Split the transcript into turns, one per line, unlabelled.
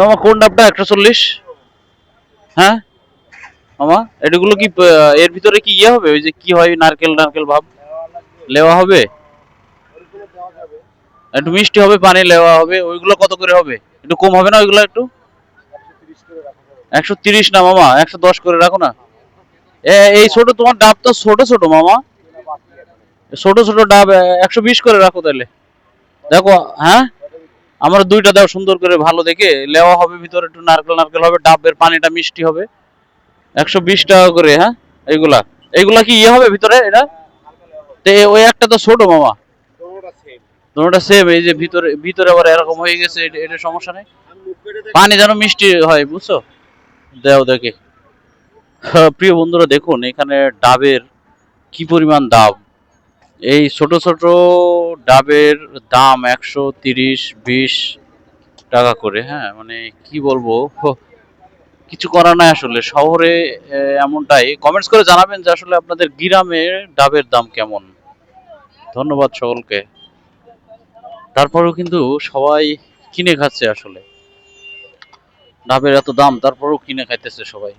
মামা কোন ডাবটা 140? হ্যাঁ মামা এটাগুলো কি এর ভিতরে কি ইয়ে হবে, ওই যে কি হয় নারকেল নারকেল ভাব, লেওয়া হবে? একটু মিষ্টি হবে, পানি লেওয়া হবে, ওইগুলো কত করে হবে? একটু কম হবে না ওইগুলো একটু? 130 না মামা, 110 করে রাখো না। এই ছোট তোমার ডাব তো ছোট ছোট মামা, ছোট ছোট ডাব 120 করে রাখো তাহলে। দেখো, হ্যাঁ আমার দুইটা দাও সুন্দর করে ভালো দেখে, লেওয়া হবে, ভিতরে একটু নারকেল নারকেল হবে, ডাবের পানিটা মিষ্টি হবে। 120 টাকা করে, হ্যাঁ। এইগুলা এইগুলা কি ইয়ে হবে ভিতরে এটা? ওই একটা তো ছোট মামা, দুটোটা সেম। এই যে ভিতরে ভিতরে আবার এরকম হয়ে গেছে, এটা সমস্যা নেই, পানি যেন মিষ্টি হয়, বুঝছো? দেও দেখে। প্রিয় বন্ধুরা দেখুন এখানে ডাবের কি পরিমাণ দাম। এই ছোট ছোট ডাবের দাম 130, 20 টাকা করে। হ্যাঁ মানে কি বলবো, কিছু করার নাই আসলে শহরে। এমনটাই। কমেন্টস করে জানাবেন যে আসলে আপনাদের গ্রামে ডাবের দাম কেমন। ধন্যবাদ সকলকে। তারপরেও কিন্তু সবাই কিনে খাচ্ছে আসলে, ডাবের এত দাম তারপরেও কিনে খাইতেছে সবাই।